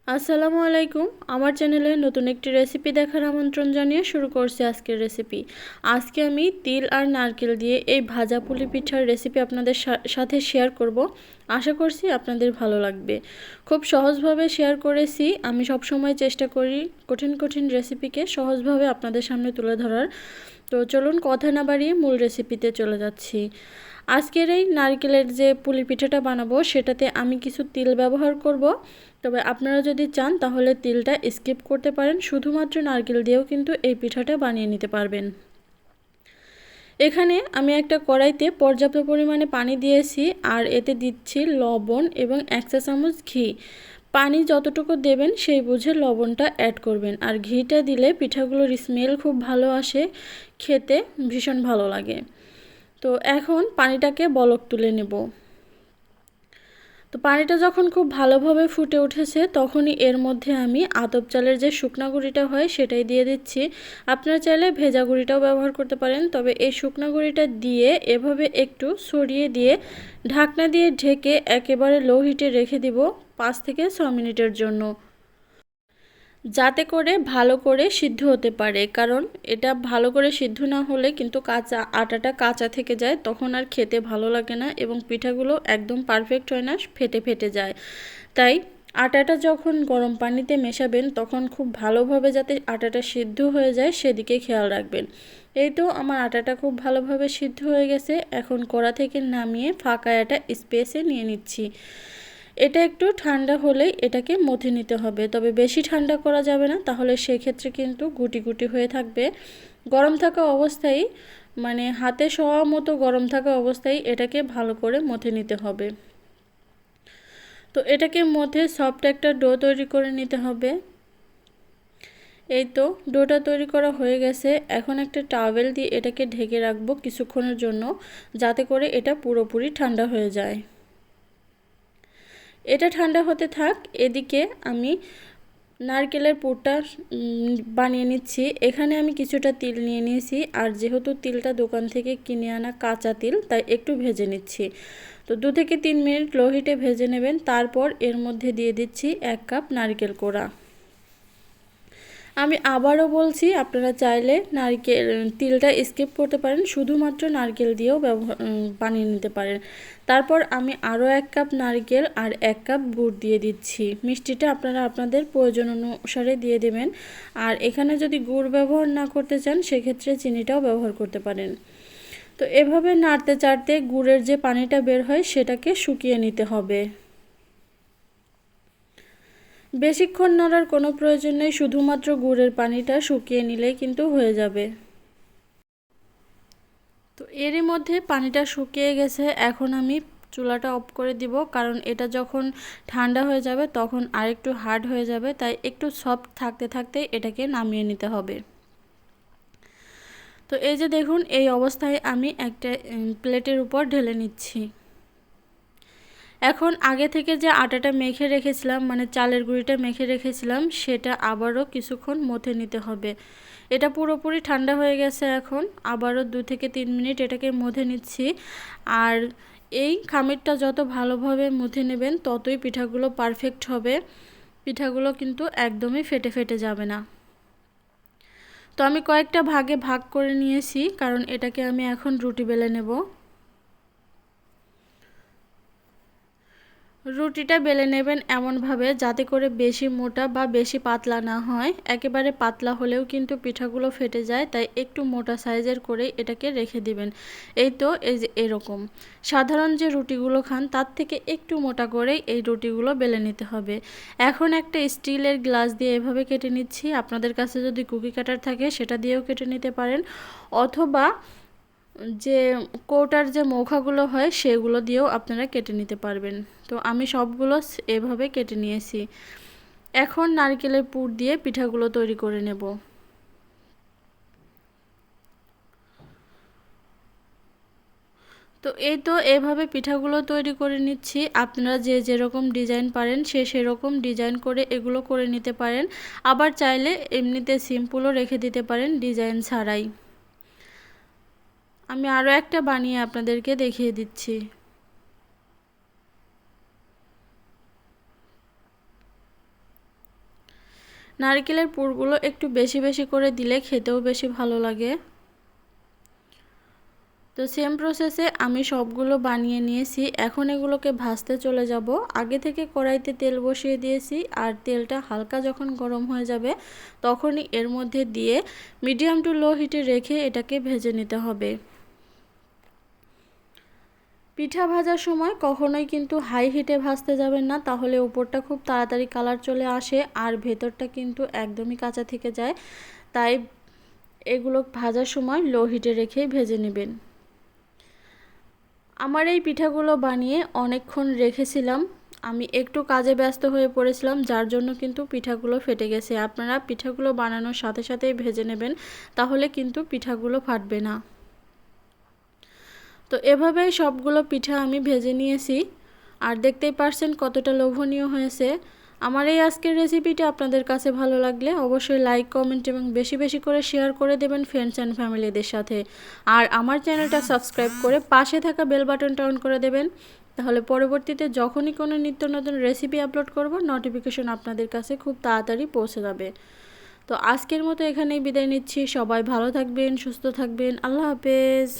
আসসালামু আলাইকুম। আমার চ্যানেলে নতুন একটি রেসিপি দেখার আমন্ত্রণ জানিয়ে শুরু করছি আজকের রেসিপি। আজকে আমি তিল আর নারকেল দিয়ে এই ভাজা পুলি পিঠার রেসিপি আপনাদের সাথে শেয়ার করব। আশা করছি আপনাদের ভালো লাগবে। খুব সহজভাবে শেয়ার করেছি। আমি সব সময় চেষ্টা করি কঠিন কঠিন রেসিপিকে সহজভাবে আপনাদের সামনে তুলে ধরার। তো চলুন কথা না বাড়িয়ে মূল রেসিপিতে চলে যাচ্ছি। আজকের এই নারকেলের যে পুলি পিঠাটা বানাবো সেটাতে আমি কিছু তিল ব্যবহার করব। তবে আপনারা যদি চান তাহলে তিলটা স্কিপ করতে পারেন, শুধুমাত্র নারকেল দিয়েও কিন্তু এই পিঠাটা বানিয়ে নিতে পারবেন। এখানে আমি একটা কড়াইতে পর্যাপ্ত পরিমাণে পানি দিয়েছি আর এতে দিচ্ছি লবণ এবং 1 চা চামচ ঘি। পানি যতটুকু দেবেন সেই বুঝে লবণটা অ্যাড করবেন। আর ঘিটা দিলে পিঠাগুলোর স্মেল খুব ভালো আসে, খেতে ভীষণ ভালো লাগে। তো এখন পানিটাকে বলক তুলে নেব। তো পানিটা যখন খুব ভালোভাবে ফুটে উঠেছে তখনই এর মধ্যে আমি আতপ চালের যে শুকনা গুঁড়িটা হয় সেটাই দিয়ে দিচ্ছি। আপনারা চাইলে ভেজা গুঁড়িটাও ব্যবহার করতে পারেন, তবে এই শুকনা গুঁড়িটা দিয়ে এভাবে একটু ছড়িয়ে দিয়ে ঢাকনা দিয়ে ঢেকে একেবারে লো হিটে রেখে দিব 5 থেকে 6 মিনিটের জন্য, যাতে করে ভালো করে সিদ্ধ হতে পারে। কারণ এটা ভালো করে সিদ্ধ না হলে কিন্তু আটাটা কাঁচা থেকে যায়, তখন আর খেতে ভালো লাগে না এবং পিঠাগুলো একদম পারফেক্ট হয় না, ফেটে ফেটে যায়। তাই আটাটা যখন গরম পানিতে মেশাবেন তখন খুব ভালোভাবে যাতে আটাটা সিদ্ধ হয়ে যায় সেদিকে খেয়াল রাখবেন। এই তো আমার আটাটা খুব ভালোভাবে সিদ্ধ হয়ে গেছে। এখন কড়া থেকে নামিয়ে ফাঁকা একটা স্পেসে নিয়ে নিচ্ছি। এটা একটু ঠান্ডা হলেই এটাকে মথে নিতে হবে, তবে বেশি ঠান্ডা করা যাবে না, তাহলে সেক্ষেত্রে কিন্তু গুটি গুটি হয়ে থাকবে। গরম থাকা অবস্থায়, মানে হাতে শোয়া মতো গরম থাকা অবস্থায় এটাকে ভালো করে মথে নিতে হবে। তো এটাকে মথে সফট একটা ডো তৈরি করে নিতে হবে। এই তো ডোটা তৈরি করা হয়ে গেছে। এখন একটা টাওয়েল দিয়ে এটাকে ঢেকে রাখবো কিছুক্ষণের জন্য, যাতে করে এটা পুরোপুরি ঠান্ডা হয়ে যায়। এটা ঠান্ডা হতে থাক, এদিকে আমি নারকেলের পুরটা বানিয়ে নিচ্ছি। এখানে আমি কিছুটা তিল নিয়ে নিয়েছি, আর যেহেতু তিলটা দোকান থেকে কিনে আনা কাঁচা তিল, তাই একটু ভেজে নিচ্ছি। তো 2 থেকে 3 মিনিট লো হিটে ভেজে নেবেন। তারপর এর মধ্যে দিয়ে দিচ্ছি 1 কাপ নারকেল কোড়া। আমি আবারও বলছি, আপনারা চাইলে তিলটা স্কিপ করতে পারেন, শুধুমাত্র নারকেল দিয়েও বানিয়ে নিতে পারেন। তারপর আমি আরও 1 কাপ নারকেল আর 1 কাপ গুড় দিয়ে দিচ্ছি। মিষ্টিটা আপনারা আপনাদের প্রয়োজন অনুসারে দিয়ে দেবেন। আর এখানে যদি গুড় ব্যবহার না করতে চান সেক্ষেত্রে চিনিটাও ব্যবহার করতে পারেন। তো এভাবে নাড়তে চাড়তে গুড়ের যে পানিটা বের হয় সেটাকে শুকিয়ে নিতে হবে। বেশিক্ষণ নাড়ার কোনো প্রয়োজন নেই, শুধুমাত্র গুড়ের পানিটা শুকিয়ে নিলেই কিন্তু হয়ে যাবে। তো এরই মধ্যে পানিটা শুকিয়ে গেছে। এখন আমি চুলাটা অফ করে দিব, কারণ এটা যখন ঠান্ডা হয়ে যাবে তখন আরেকটু হার্ড হয়ে যাবে, তাই একটু সফট থাকতে থাকতে এটাকে নামিয়ে নিতে হবে। তো এই যে দেখুন, এই অবস্থায় আমি একটা প্লেটের উপর ঢেলে নিচ্ছি। এখন আগে থেকে যে আটাটা মেখে রেখেছিলাম, মানে চালের গুঁড়িটা মেখে রেখেছিলাম, সেটা আবারও কিছুক্ষণ মথে নিতে হবে। এটা পুরোপুরি ঠান্ডা হয়ে গেছে। এখন আবারও 2 থেকে 3 মিনিট এটাকে মথে নিচ্ছি। আর এই খামিরটা যত ভালোভাবে মথে নেবেন ততই পিঠাগুলো পারফেক্ট হবে। পিঠাগুলো কিন্তু একদমই ফেটে ফেটে যাবে না। তো আমি কয়েকটা ভাগে ভাগ করে নিয়েছি, কারণ এটাকে আমি এখন রুটি বেলে নেব। রুটিটা বেলে নেবেন এমনভাবে যাতে করে বেশি মোটা বা বেশি পাতলা না হয়। একেবারে পাতলা হলেও কিন্তু পিঠাগুলো ফেটে যায়, তাই একটু মোটা সাইজের করে এটাকে রেখে দিবেন। এই তো এই যে এরকম সাধারণ যে রুটিগুলো খান তার থেকে একটু মোটা করেই এই রুটিগুলো বেলে নিতে হবে। এখন একটা স্টিলের গ্লাস দিয়ে এভাবে কেটে নিচ্ছি। আপনাদের কাছে যদি কুকি কাটার থাকে সেটা দিয়েও কেটে নিতে পারেন, অথবা যে কৌটার যে মৌখাগুলো হয় সেগুলো দিয়েও আপনারা কেটে নিতে পারবেন। তো আমি সবগুলো এভাবে কেটে নিয়েছি। এখন নারকেলের পুর দিয়ে পিঠাগুলো তৈরি করে নেব। তো এই তো এভাবে পিঠাগুলো তৈরি করে নিচ্ছি। আপনারা যে যেরকম ডিজাইন পারেন সেরকম ডিজাইন করে এগুলো করে নিতে পারেন। আবার চাইলে এমনিতে সিম্পলও রেখে দিতে পারেন ডিজাইন ছাড়াই। আমি আরও একটা বানিয়ে আপনাদেরকে দেখিয়ে দিচ্ছি। নারকেলের পুরগুলো একটু বেশি বেশি করে দিলে খেতেও বেশি ভালো লাগে। তো সেম প্রসেসে আমি সবগুলো বানিয়ে নিয়েছি। এখন এগুলোকে ভাজতে চলে যাব। আগে থেকে কড়াইতে তেল বসিয়ে দিয়েছি, আর তেলটা হালকা যখন গরম হয়ে যাবে তখনই এর মধ্যে দিয়ে মিডিয়াম টু লো হিটে রেখে এটাকে ভেজে নিতে হবে। পিঠা ভাজার সময় কখনোই কিন্তু হাই হিটে ভাজতে যাবেন না, তাহলে উপরটা খুব তাড়াতাড়ি কালার চলে আসে আর ভেতরটা কিন্তু একদমই কাঁচা থেকে যায়। তাই এগুলো ভাজার সময় লো হিটে রেখেই ভেজে নেবেন। আমার এই পিঠাগুলো বানিয়ে অনেকক্ষণ রেখেছিলাম, আমি একটু কাজে ব্যস্ত হয়ে পড়েছিলাম, যার জন্য কিন্তু পিঠাগুলো ফেটে গেছে। আপনারা পিঠাগুলো বানানোর সাথে সাথেই ভেজে নেবেন, তাহলে কিন্তু পিঠাগুলো ফাটবে না। তো এভাবেই সবগুলো পিঠা আমি ভেজে নিয়েছি, আর দেখতেই পারছেন কতটা লোভনীয় হয়েছে। আমার এই আজকের রেসিপিটা আপনাদের কাছে ভালো লাগলে অবশ্যই লাইক, কমেন্ট এবং বেশি বেশি করে শেয়ার করে দেবেন ফ্রেন্ডস অ্যান্ড ফ্যামিলিদের সাথে। আর আমার চ্যানেলটা সাবস্ক্রাইব করে পাশে থাকা বেল বাটনটা অন করে দেবেন, তাহলে পরবর্তীতে যখনই কোনো নিত্য নতুন রেসিপি আপলোড করব নোটিফিকেশন আপনাদের কাছে খুব তাড়াতাড়ি পৌঁছে যাবে। তো আজকের মতো এখানেই বিদায় নিচ্ছি। সবাই ভালো থাকবেন, সুস্থ থাকবেন। আল্লাহ হাফেজ।